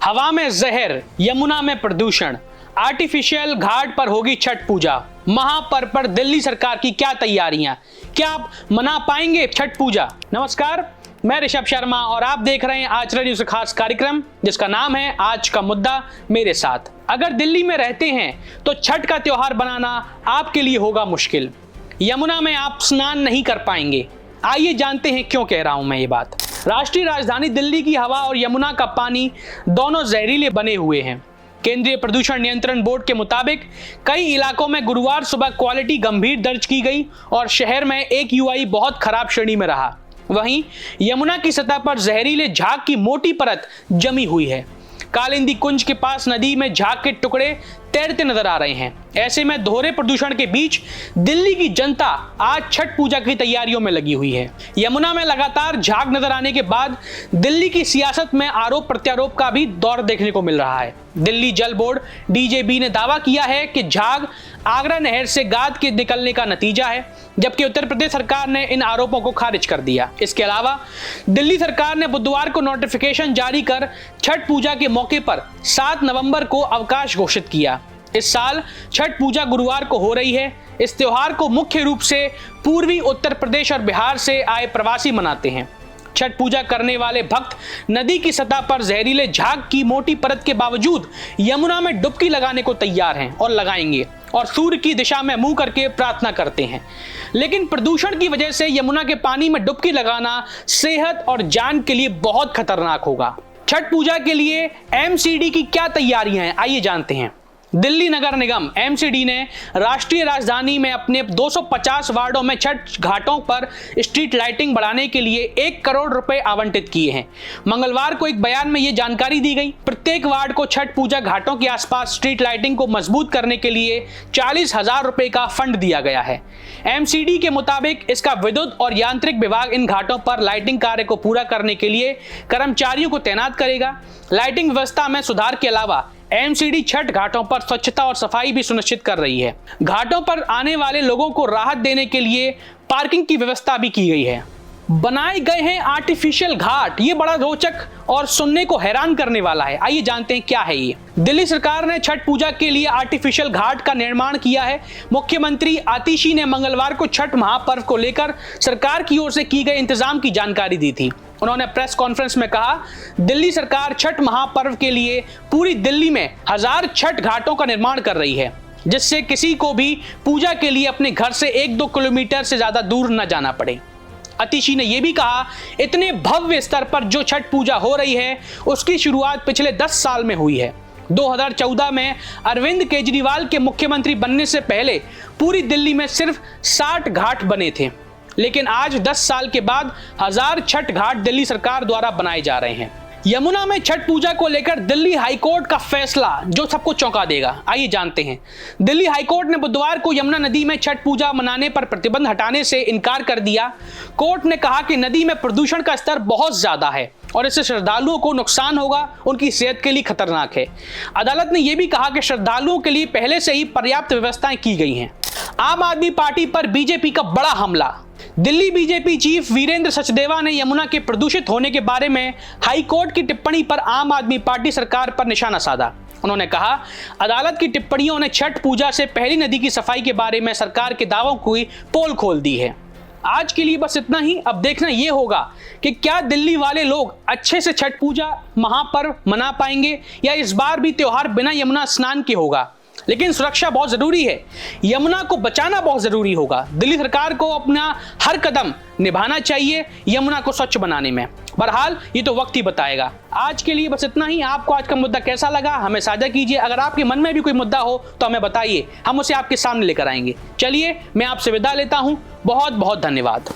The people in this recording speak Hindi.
हवा में जहर, यमुना में प्रदूषण, आर्टिफिशियल घाट पर होगी छठ पूजा। महापर्व पर दिल्ली सरकार की क्या तैयारियां, क्या आप मना पाएंगे छठ पूजा? नमस्कार, मैं ऋषभ शर्मा और आप देख रहे हैं आचरण न्यूज़ का खास कार्यक्रम जिसका नाम है आज का मुद्दा मेरे साथ। अगर दिल्ली में रहते हैं तो छठ का त्योहार बनाना आपके लिए होगा मुश्किल। यमुना में आप स्नान नहीं कर पाएंगे। आइए जानते हैं क्यों कह रहा हूं मैं ये बात। राष्ट्रीय राजधानी दिल्ली की हवा और यमुना का पानी दोनों जहरीले बने हुए हैं। केंद्रीय प्रदूषण नियंत्रण बोर्ड के मुताबिक कई इलाकों में गुरुवार सुबह क्वालिटी गंभीर दर्ज की गई और शहर में AQI बहुत खराब श्रेणी में रहा। वहीं यमुना की सतह पर जहरीले झाग की मोटी परत जमी हुई है। कालिंदी कुंज के पास नदी में झाग के टुकड़े तैरते नजर आ रहे हैं। ऐसे में दोहरे प्रदूषण के बीच दिल्ली की जनता आज छठ पूजा की तैयारियों में लगी हुई है। यमुना में लगातार झाग नजर आने के बाद दिल्ली की सियासत में आरोप प्रत्यारोप का भी दौर देखने को मिल रहा है। दिल्ली जल बोर्ड DJB ने दावा किया है कि झाग आगरा नहर से गाद के निकलने का नतीजा है, जबकि उत्तर प्रदेश सरकार ने इन आरोपों को खारिज कर दिया। इसके अलावा दिल्ली सरकार ने बुधवार को नोटिफिकेशन जारी कर छठ पूजा के मौके पर 7 नवंबर को अवकाश घोषित किया। इस साल छठ पूजा गुरुवार को हो रही है। इस त्योहार को मुख्य रूप से पूर्वी उत्तर प्रदेश और बिहार से आए प्रवासी मनाते हैं। छठ पूजा करने वाले भक्त नदी की सतह पर जहरीले झाग की मोटी परत के बावजूद यमुना में डुबकी लगाने को तैयार हैं और लगाएंगे और सूर्य की दिशा में मुंह करके प्रार्थना करते हैं। लेकिन प्रदूषण की वजह से यमुना के पानी में डुबकी लगाना सेहत और जान के लिए बहुत खतरनाक होगा। छठ पूजा के लिए MCD की क्या तैयारियां हैं, आइए जानते हैं। दिल्ली नगर निगम MCD ने राष्ट्रीय राजधानी में अपने 250 वार्डों में छठ घाटों पर स्ट्रीट लाइटिंग बढ़ाने के लिए 1 करोड़ रुपए आवंटित किए हैं। मंगलवार को एक बयान में यह जानकारी दी गई। प्रत्येक वार्ड को छठ पूजा घाटों के आसपास स्ट्रीट लाइटिंग को मजबूत करने के लिए 40,000 रुपए का फंड दिया गया है। MCD के मुताबिक इसका विद्युत और यांत्रिक विभाग इन घाटों पर लाइटिंग कार्य को पूरा करने के लिए कर्मचारियों को तैनात करेगा। लाइटिंग व्यवस्था में सुधार के अलावा MCD छठ घाटों पर स्वच्छता और सफाई भी सुनिश्चित कर रही है। घाटों पर आने वाले लोगों को राहत देने के लिए पार्किंग की व्यवस्था भी की गई है। बनाए गए हैं आर्टिफिशियल घाट, ये बड़ा रोचक और सुनने को हैरान करने वाला है। आइए जानते हैं क्या है ये। दिल्ली सरकार ने छठ पूजा के लिए आर्टिफिशियल घाट का निर्माण किया है। मुख्यमंत्री आतिशी ने मंगलवार को छठ महापर्व को लेकर सरकार की ओर से की गए इंतजाम की जानकारी दी थी। उन्होंने प्रेस कॉन्फ्रेंस में कहा, दिल्ली सरकार छठ महापर्व के लिए पूरी दिल्ली में 1000 छठ घाटों का निर्माण कर रही है, जिससे किसी को भी पूजा के लिए अपने घर से 1-2 किलोमीटर से ज्यादा दूर न जाना पड़े। आतिशी ने यह भी कहा, इतने भव्य स्तर पर जो छठ पूजा हो रही है उसकी शुरुआत पिछले 10 साल में हुई है। 2014 में अरविंद केजरीवाल के मुख्यमंत्री बनने से पहले पूरी दिल्ली में सिर्फ 60 घाट बने थे, लेकिन आज 10 साल के बाद 1000 छठ घाट दिल्ली सरकार द्वारा बनाए जा रहे हैं। यमुना में छठ पूजा को लेकर दिल्ली हाईकोर्ट का फैसला जो सबको चौंका देगा, आइए जानते हैं। दिल्ली हाईकोर्ट ने बुधवार को यमुना नदी में छठ पूजा मनाने पर प्रतिबंध हटाने से इनकार कर दिया। कोर्ट ने कहा कि नदी में प्रदूषण का स्तर बहुत ज्यादा है और इससे श्रद्धालुओं को नुकसान होगा, उनकी सेहत के लिए खतरनाक है। अदालत ने यह भी कहा कि श्रद्धालुओं के लिए पहले से ही पर्याप्त व्यवस्थाएं की गई हैं। आम आदमी पार्टी पर BJP का बड़ा हमला। दिल्ली BJP चीफ वीरेंद्र सचदेवा ने यमुना के प्रदूषित होने के बारे में हाईकोर्ट की टिप्पणी पर आम आदमी पार्टी सरकार पर निशाना साधा। उन्होंने कहा, अदालत की टिप्पणियों ने छठ पूजा से पहली नदी की सफाई के बारे में सरकार के दावों की पोल खोल दी है। आज के लिए बस इतना ही। अब देखना यह होगा कि क्या दिल्ली वाले लोग अच्छे से छठ पूजा महापर्व मना पाएंगे या इस बार भी त्योहार बिना यमुना स्नान के होगा। लेकिन सुरक्षा बहुत जरूरी है, यमुना को बचाना बहुत जरूरी होगा। दिल्ली सरकार को अपना हर कदम निभाना चाहिए यमुना को स्वच्छ बनाने में। बहरहाल ये तो वक्त ही बताएगा। आज के लिए बस इतना ही। आपको आज का मुद्दा कैसा लगा हमें साझा कीजिए। अगर आपके मन में भी कोई मुद्दा हो तो हमें बताइए, हम उसे आपके सामने लेकर आएंगे। चलिए मैं आपसे विदा लेता हूं। बहुत बहुत धन्यवाद।